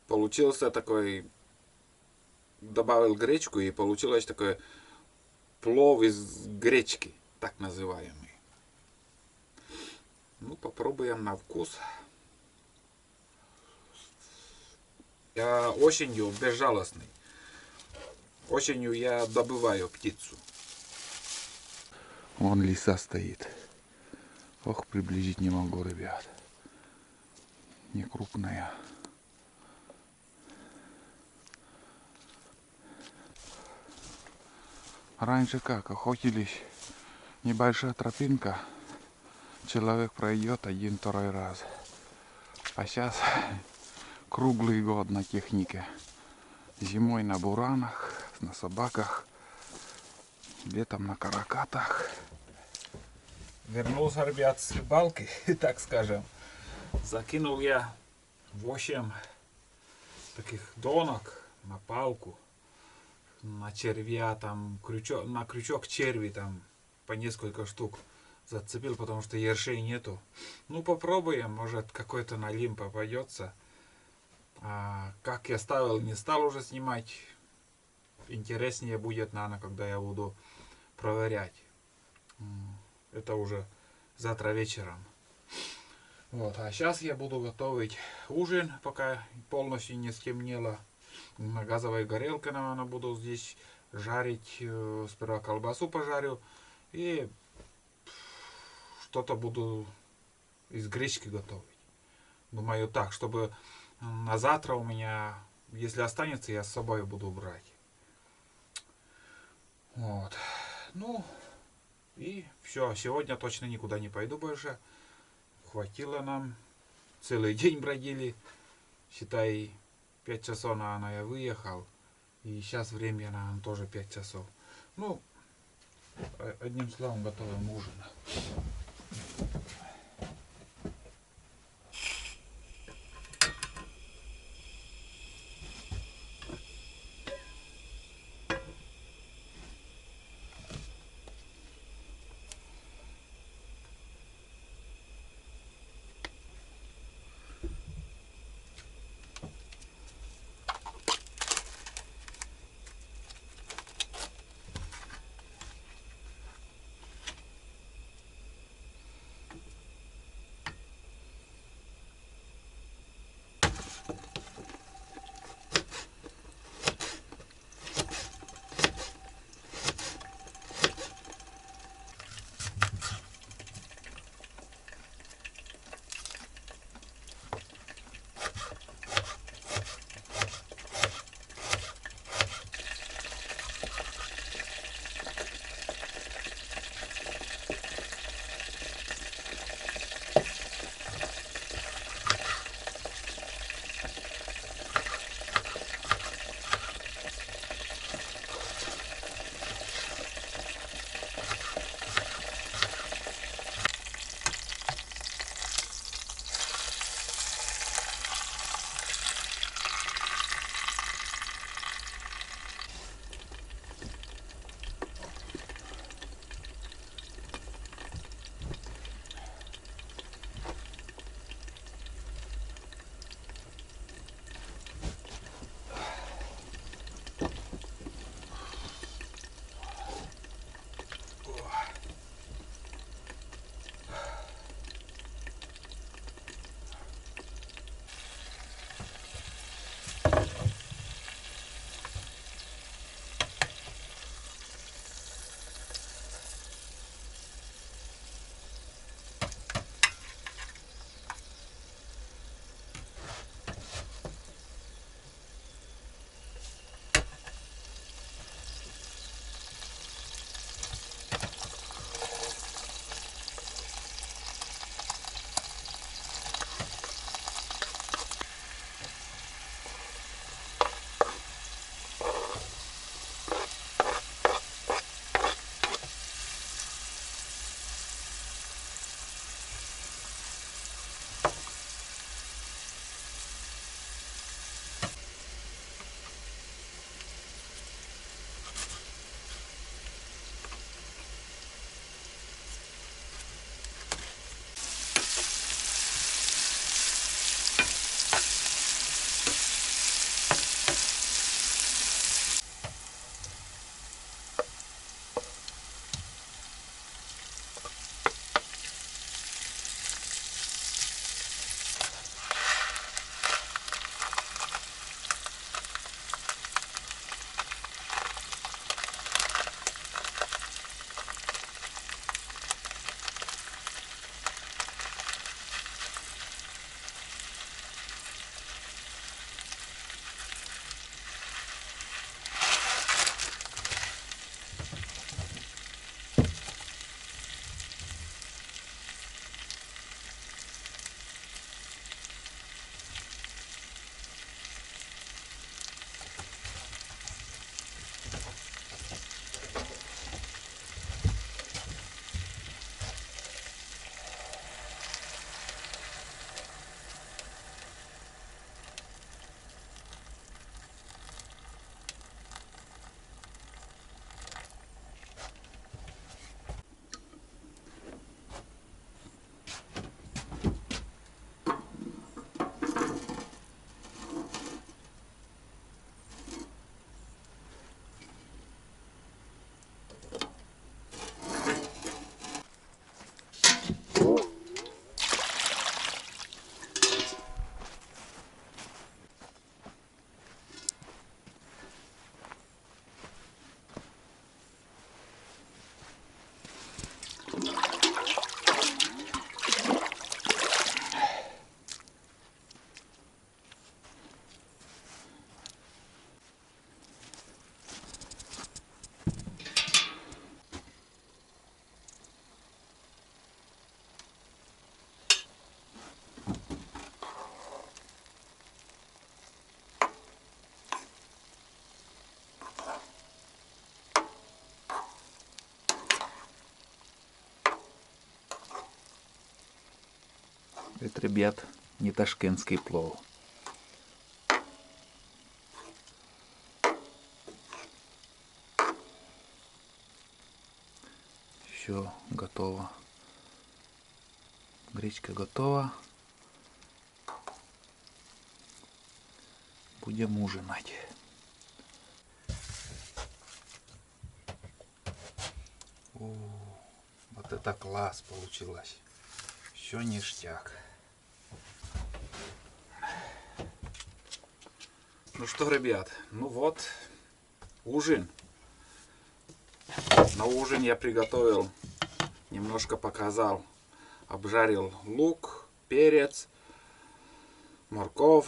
получился такой, добавил гречку и получилось такой плов из гречки, так называемый. Ну, попробуем на вкус. Я осенью безжалостный. Осенью я добываю птицу. Вон лиса стоит. Ох, приблизить не могу, ребят. Не крупная. Раньше как, охотились, небольшая тропинка, человек пройдет один-второй раз. А сейчас круглый год на технике. Зимой на буранах, на собаках, летом на каракатах. Вернулся, ребят, с рыбалки, так скажем. Закинул я 8 таких донок на палку, на червя, там, на крючок черви, там, по несколько штук зацепил, потому что ершей нету. Ну, попробуем, может, какой-то налим попадется. А как я ставил, не стал уже снимать. Интереснее будет, наверное, когда я буду проверять. Это уже завтра вечером. Вот, а сейчас я буду готовить ужин, пока полностью не стемнело. На газовой горелке, наверное, буду здесь жарить. Сперва колбасу пожарю и что-то буду из гречки готовить. Думаю так, чтобы на завтра у меня, если останется, я с собой буду брать. Вот. Ну, и все. Сегодня точно никуда не пойду больше. Хватило нам. Целый день бродили. Считай, 5 часов, наверное, я выехал. И сейчас время, наверное, тоже 5 часов. Ну, одним словом, готовим ужин. Это, ребят, не ташкентский плов. Все готово. Гречка готова. Будем ужинать. О, вот это класс получилось. Все ништяк. Ну что, ребят, ну вот, ужин. На ужин я приготовил, немножко показал, обжарил лук, перец, морковь.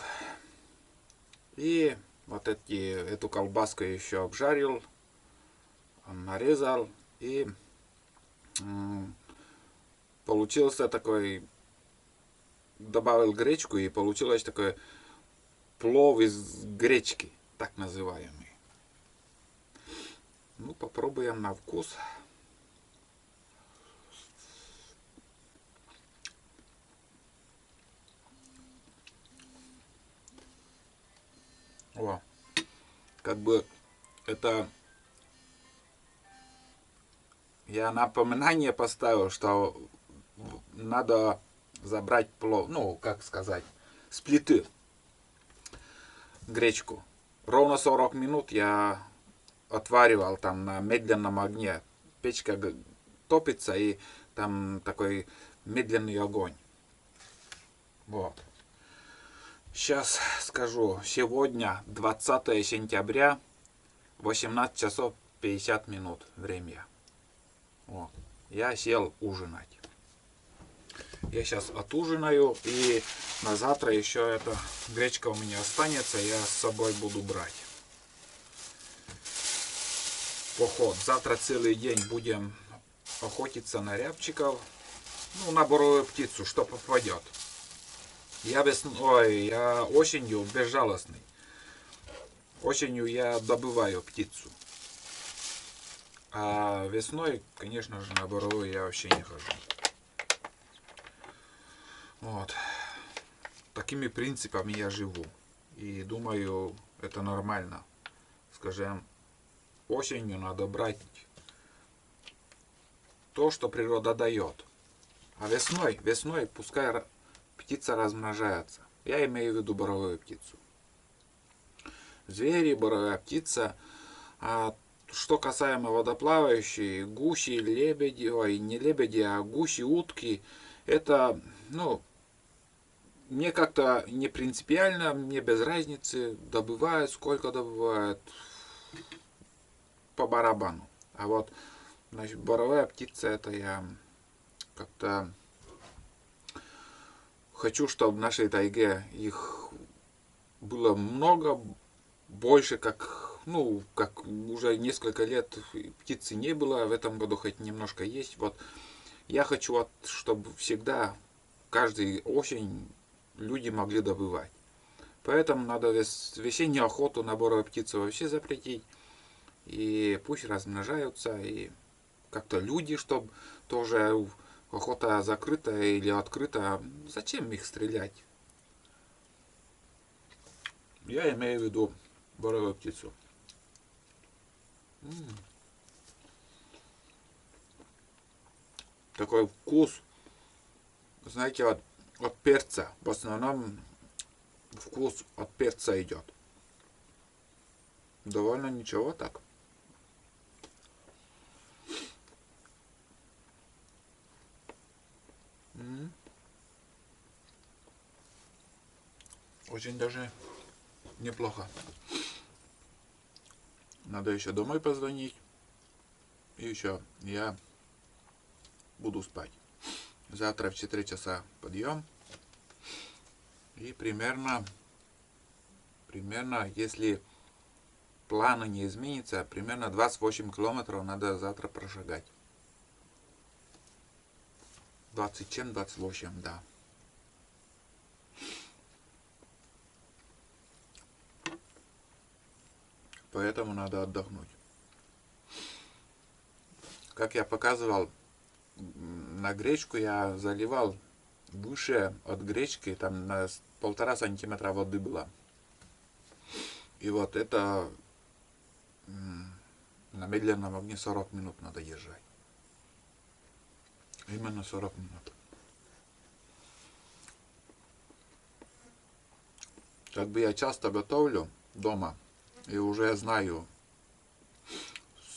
И вот эту колбаску еще обжарил, нарезал. И получился такой, добавил гречку, и получилось такой плов из гречки, так называемый. Ну, попробуем на вкус. О, как бы это я напоминание поставил, что надо забрать плов, ну, как сказать, с плиты гречку. Ровно 40 минут я отваривал там на медленном огне. Печка топится, и там такой медленный огонь. Вот. Сейчас скажу. Сегодня 20 сентября, 18 часов 50 минут время. Вот. Я сел ужинать. Я сейчас отужинаю, и на завтра еще эта гречка у меня останется, я с собой буду брать. Поход. Завтра целый день будем охотиться на рябчиков, ну, на боровую птицу, что попадет. Я осенью безжалостный. Осенью я добываю птицу. А весной, конечно же, на боровую я вообще не хожу. Вот. Такими принципами я живу. И думаю, это нормально. Скажем, осенью надо брать то, что природа дает. А весной пускай птица размножается. Я имею в виду боровую птицу. Звери, боровая птица. А что касаемо водоплавающей, гуси, лебеди, ой, не лебеди, а гуси, утки, это, ну, мне как-то не принципиально, мне без разницы, добывают, сколько добывают, по барабану. А вот, значит, боровая птица, это я как-то хочу, чтобы в нашей тайге их было много, больше, как, ну, как уже несколько лет птицы не было, в этом году хоть немножко есть. Вот я хочу, чтобы всегда, каждый осень люди могли добывать. Поэтому надо весеннюю охоту на боровую птицу вообще запретить. И пусть размножаются, и как-то люди, чтобы тоже охота закрытая или открыта, зачем их стрелять? Я имею в виду боровую птицу. Такой вкус, знаете, от перца. В основном вкус от перца идет. Довольно ничего так. Очень даже неплохо. Надо еще домой позвонить. И еще я буду спать. Завтра в 4 часа подъем. И примерно, если планы не изменится, примерно 28 километров надо завтра прошагать. 28, да. Поэтому надо отдохнуть. Как я показывал, на гречку я заливал выше от гречки, там на 1,5 сантиметра воды было. И вот это на медленном огне 40 минут надо держать. Именно 40 минут. Как бы я часто готовлю дома, и уже знаю,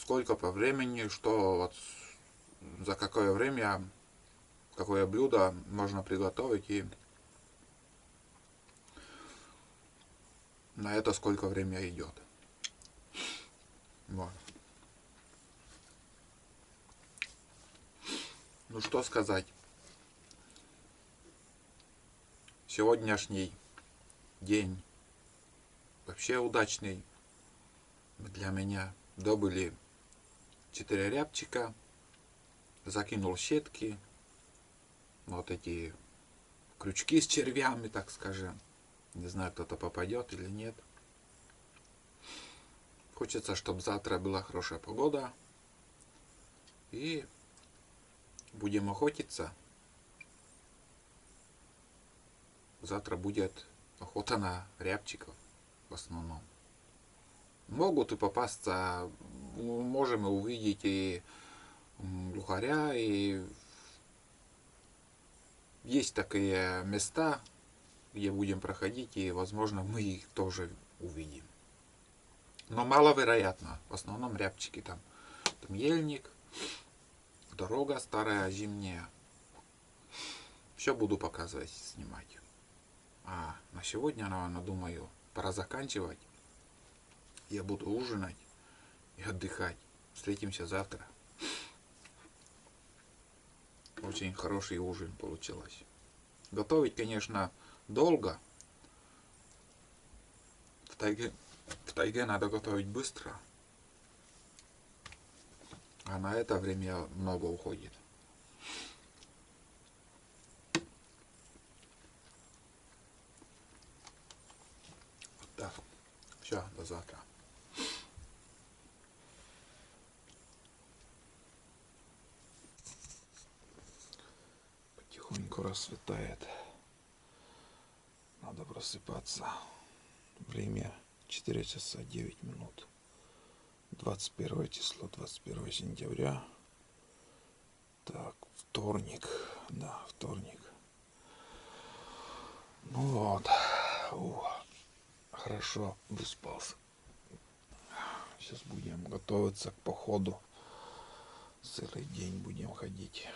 сколько по времени, что вот за какое время, какое блюдо можно приготовить, и на это сколько времени идет. Вот. Ну что сказать. Сегодняшний день вообще удачный для меня. Добыли 4 рябчика, закинул сетки, вот эти крючки с червями, так скажем. Не знаю, кто-то попадет или нет. Хочется, чтобы завтра была хорошая погода. И будем охотиться. Завтра будет охота на рябчиков в основном. Могут и попасться, можем увидеть и глухаря, и есть такие места, где будем проходить, и возможно мы их тоже увидим. Но маловероятно. В основном рябчики там. Там ельник, дорога старая, зимняя. Все буду показывать, снимать. А на сегодня, наверное, думаю, пора заканчивать. Я буду ужинать и отдыхать. Встретимся завтра. Очень хороший ужин получилось. Готовить, конечно, долго. В тайге надо готовить быстро. А на это время много уходит. Так, все, до завтра. Потихоньку рассветает. Надо просыпаться. Время 4 часа 9 минут. 21 число, 21 сентября. Так, вторник. Да, вторник. Ну вот. Хорошо выспался. Сейчас будем готовиться к походу. Целый день будем ходить.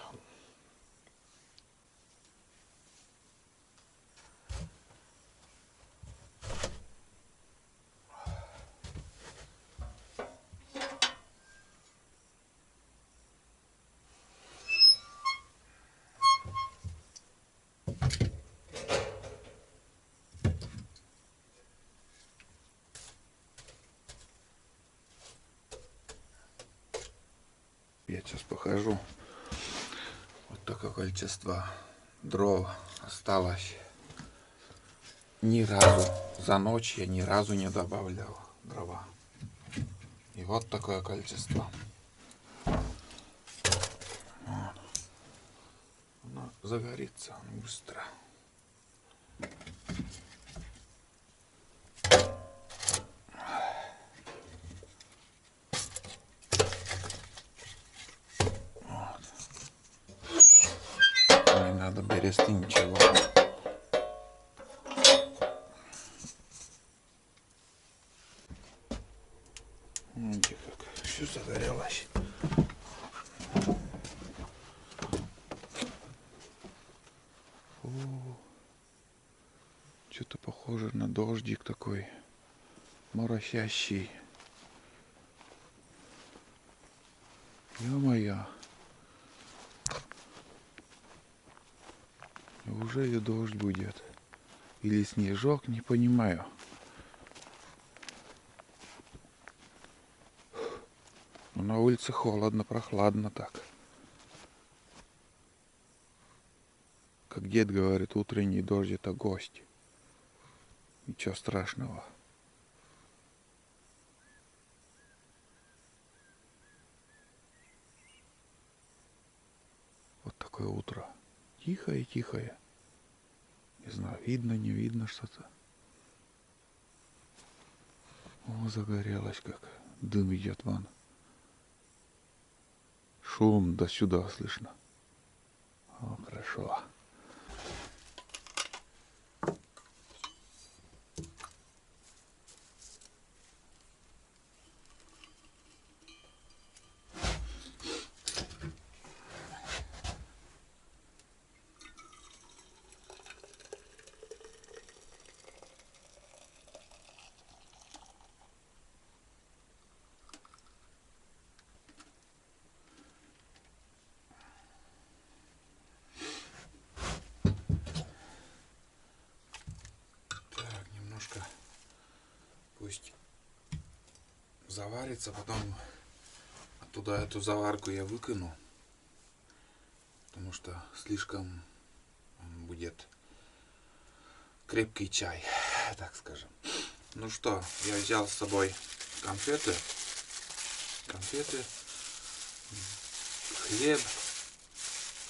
Я сейчас похожу. Вот такое количество дров осталось. Ни разу за ночь я ни разу не добавлял дрова. И вот такое количество. Вот. Оно загорится быстро. Вот. Не надо берести ничего. Видите, как все загорелось. Что-то похоже на дождик такой моросящий. Ё-моё. Уже и дождь будет. Или снежок, не понимаю. Но на улице холодно, прохладно так. Как дед говорит, утренний дождь — это гость. Ничего страшного. Вот такое утро. Тихое-тихое. Не знаю, видно, не видно что-то. О, загорелась как. Дым идет вон. Шум до сюда слышно. О, хорошо. Так, немножко пусть заварится, потом оттуда эту заварку я выкину, потому что слишком будет крепкий чай, так скажем. Ну что, я взял с собой конфеты, хлеб,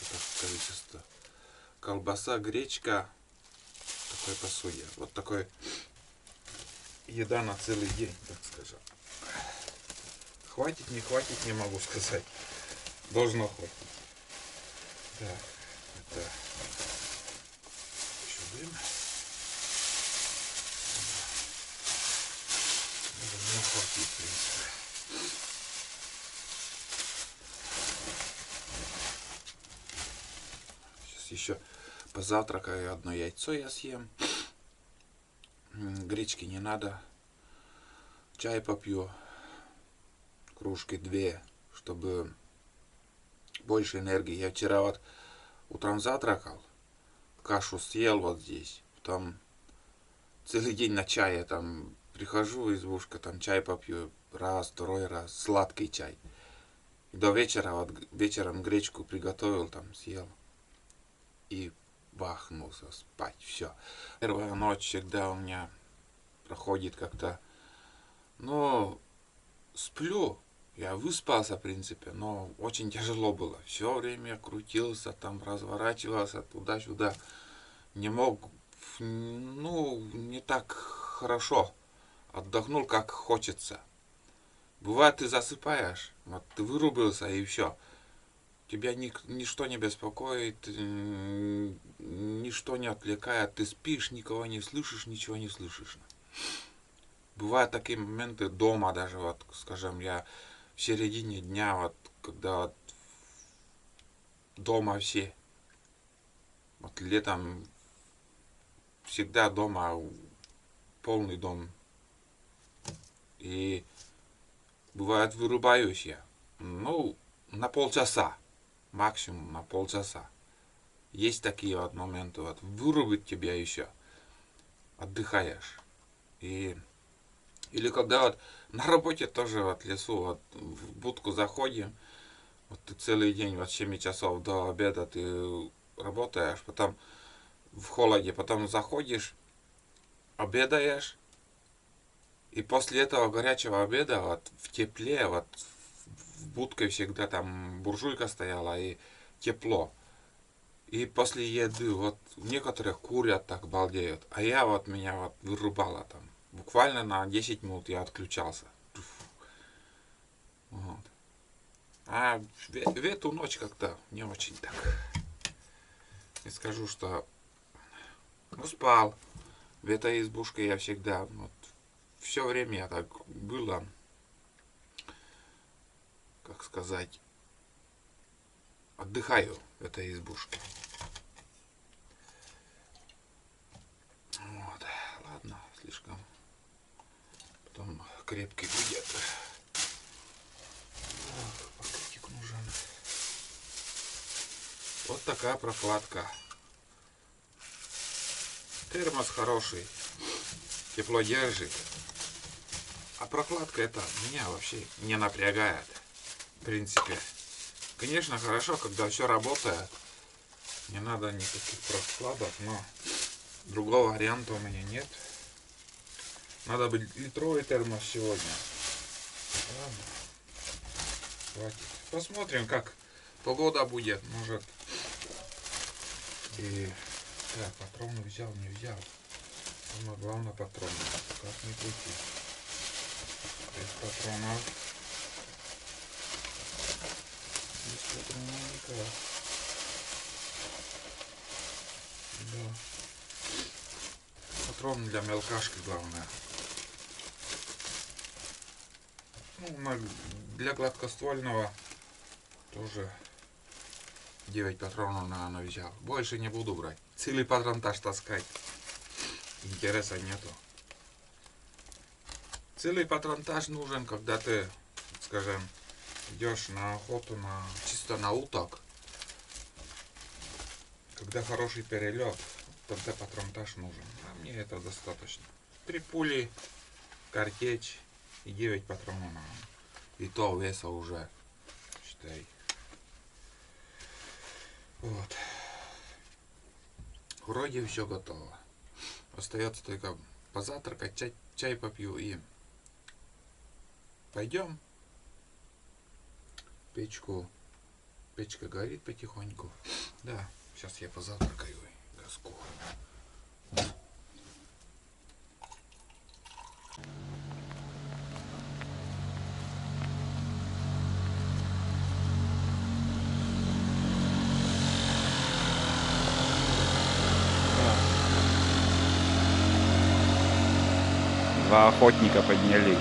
это количество, колбаса, гречка, в такой посуде. Вот такой еда на целый день, так скажем. Хватит, не могу сказать. Должно хватить. Так, это еще дым. Должно хватить, в принципе. Сейчас еще позавтракаю, одно яйцо я съем. Гречки не надо. Чай попью. Кружки 2, чтобы больше энергии. Я вчера вот утром завтракал, кашу съел вот здесь, потом целый день на чае, там прихожу, избушка, там чай попью, раз, второй раз, сладкий чай. И до вечера, вот вечером гречку приготовил, там съел и бахнулся спать, все. Первая ночь всегда у меня проходит как-то, но сплю. Я выспался, в принципе, но очень тяжело было. Все время крутился, там разворачивался туда-сюда. Не мог, ну, не так хорошо отдохнул, как хочется. Бывает, ты засыпаешь, вот ты вырубился и все. Тебя ничто не беспокоит, ничто не отвлекает. Ты спишь, никого не слышишь, ничего не слышишь. Бывают такие моменты дома даже, вот, скажем, я в середине дня, вот, когда вот дома все, вот летом всегда дома, полный дом, и бывает вырубаюсь я, ну, на полчаса, максимум на полчаса. Есть такие вот моменты, вот, вырубит тебя еще, отдыхаешь. И или когда вот на работе тоже вот в лесу, вот в будку заходим, вот ты целый день, вот 7 часов до обеда ты работаешь, потом в холоде, потом заходишь, обедаешь, и после этого горячего обеда, вот в тепле, вот в будке всегда там буржуйка стояла, и тепло. И после еды, вот некоторые курят так, балдеют, а я вот, меня вот вырубало там. Буквально на 10 минут я отключался. Вот. А в эту ночь как-то не очень так. Не скажу, что... Ну, спал. В этой избушке я всегда... Вот, все время я так было... Как сказать... Отдыхаю в этой избушке. Вот. Ладно, слишком... Потом крепкий будет. Пакетик нужен. Вот такая прокладка. Термос хороший, тепло держит. А прокладка это меня вообще не напрягает. В принципе. Конечно, хорошо, когда все работает. Не надо никаких прокладок, но другого варианта у меня нет. Надо быть литровый термос сегодня. Ладно. Хватит. Посмотрим, как погода будет. Может, и Так, патроны взял, не взял. Самое главное патроны. Как ни крути. Без патронов. Без патронов никак. Да. Патроны для мелкашки главное. Ну, для гладкоствольного тоже 9 патронов, наверное, взял. Больше не буду брать. Целый патронтаж таскать. Интереса нету. Целый патронтаж нужен, когда ты, скажем, идешь на охоту чисто на уток. Когда хороший перелет, тогда патронтаж нужен. А мне это достаточно. 3 пули, картечь и 9 патронов. И то веса уже, считай. Вот. Вроде все готово. Остается только позавтракать, чай попью и пойдем. Печка горит потихоньку. Да, сейчас я позавтракаю и газку. Два охотника поднялись.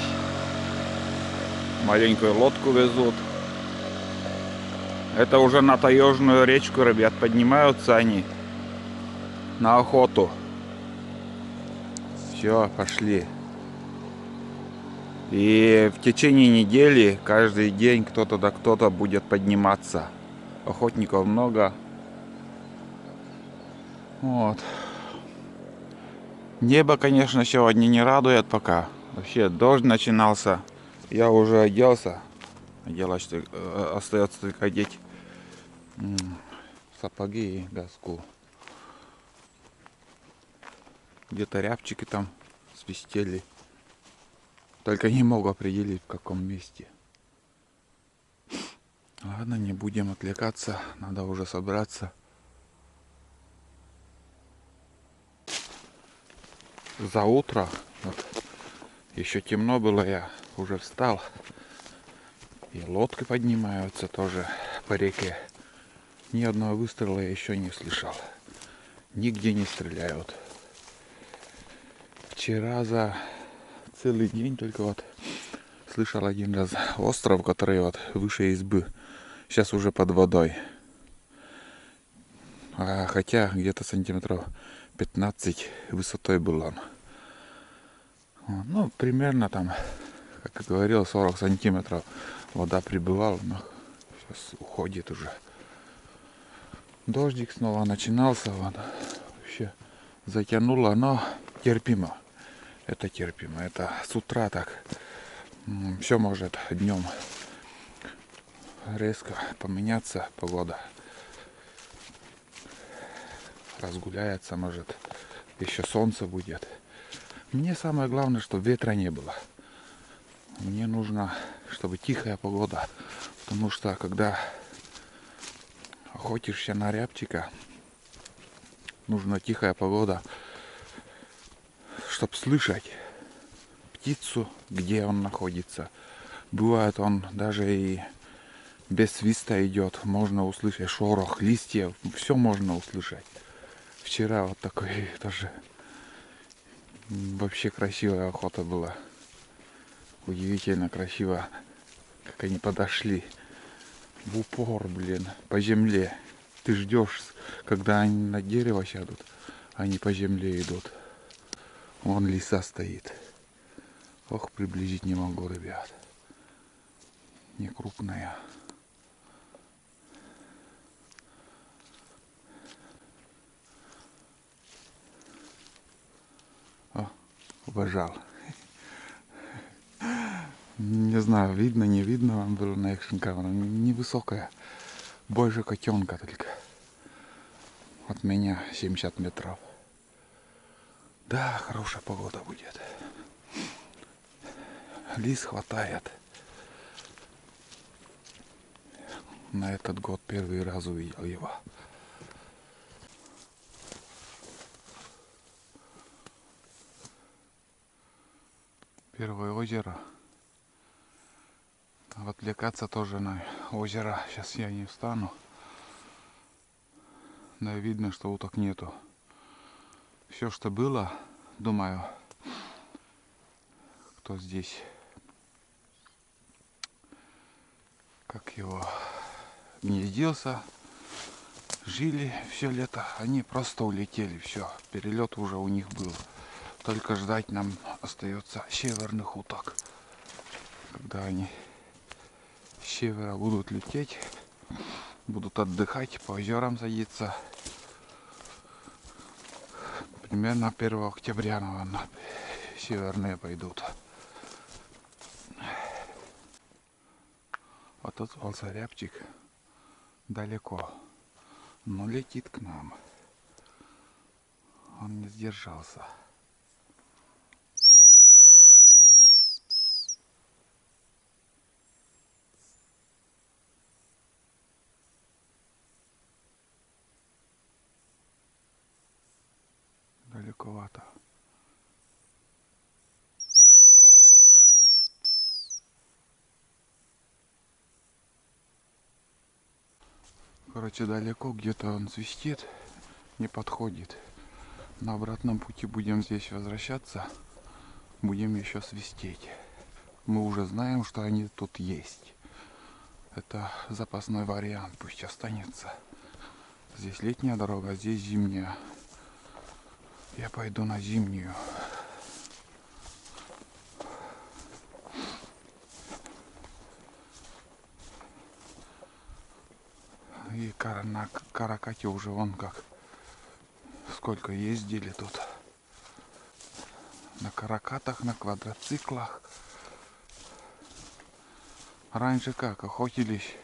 Маленькую лодку везут. Это уже на таежную речку, ребят, поднимаются они на охоту. Все, пошли. И в течение недели каждый день кто-то да кто-то будет подниматься. Охотников много. Вот. Небо, конечно, сегодня не радует пока. Вообще дождь начинался. Я уже оделся. Остается только одеть сапоги и газку. Где-то рябчики там свистели. Только не могу определить, в каком месте. Ладно, не будем отвлекаться. Надо уже собраться. За утро. Вот, еще темно было, я уже встал. И лодки поднимаются тоже по реке. Ни одного выстрела я еще не слышал. Нигде не стреляют. Вчера за целый день только вот слышал один раз остров, который вот выше избы. Сейчас уже под водой. Хотя где-то сантиметров 15 высотой был он. Ну, примерно там, как я говорил, 40 сантиметров вода прибывала, но сейчас уходит уже. Дождик снова начинался, вот. Вообще затянуло, но терпимо. Это терпимо. Это с утра так. Все может днем резко поменяться погода. Разгуляется, может, еще солнце будет. Мне самое главное, чтобы ветра не было. Мне нужно, чтобы тихая погода. Потому что, когда охотишься на рябчика, нужна тихая погода, чтобы слышать птицу, где он находится. Бывает, он даже и без свиста идет. Можно услышать шорох листьев. Все можно услышать. Вчера вот такой тоже вообще красивая охота была. Удивительно красиво, как они подошли в упор, блин, по земле. Ты ждешь, когда они на дерево сядут, а они по земле идут. Вон лиса стоит. Ох, приблизить не могу, ребят. Не крупная. О, убежал. Не знаю, видно, не видно вам было на экшн камеру. Невысокая. Больше котенка только. От меня 70 метров. Да, хорошая погода будет. Лис хватает. На этот год первый раз увидел его. Первое озеро. А отвлекаться тоже на озеро. Сейчас я не встану. Да, видно, что уток нету. Все, что было, думаю, кто здесь, как его, гнездился, жили все лето, они просто улетели, все, перелет уже у них был. Только ждать нам остается северных уток. Когда они с севера будут лететь, будут отдыхать, по озерам садиться. Примерно 1 октября, наверное, северные пойдут. Отозвался рябчик далеко, но летит к нам. Он не сдержался. Далековато. Короче, далеко где-то он свистит, не подходит. На обратном пути будем здесь возвращаться, будем еще свистеть. Мы уже знаем, что они тут есть. Это запасной вариант, пусть останется. Здесь летняя дорога, а здесь зимняя. Я пойду на зимнюю. И на каракате уже вон как. Сколько ездили тут. На каракатах, на квадроциклах. Раньше как, охотились.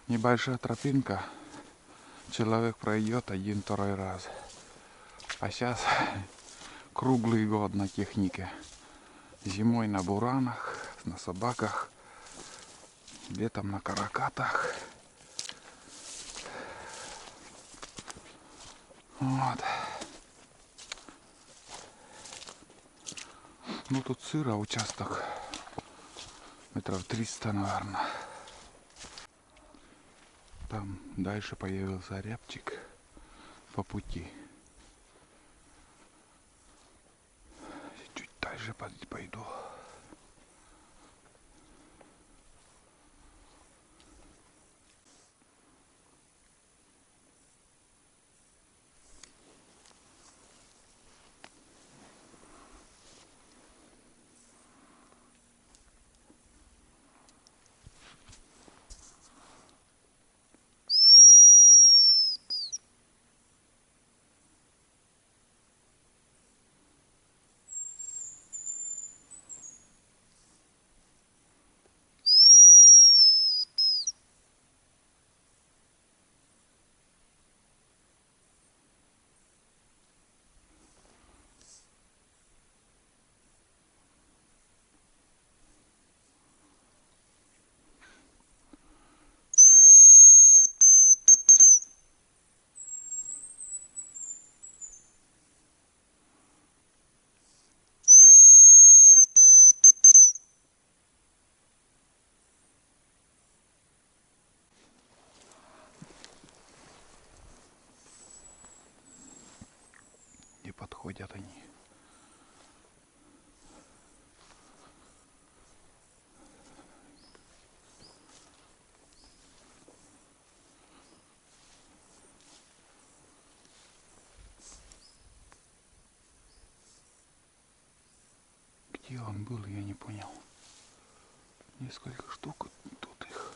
Небольшая тропинка. Человек пройдет один-второй раз. А сейчас круглый год на технике. Зимой на буранах, на собаках. Летом на каракатах. Вот. Ну тут сыро участок. Метров 300, наверное. Там дальше появился рябчик по пути. Чуть дальше пойду. Не подходят они. Где он был, я не понял. Несколько штук тут их.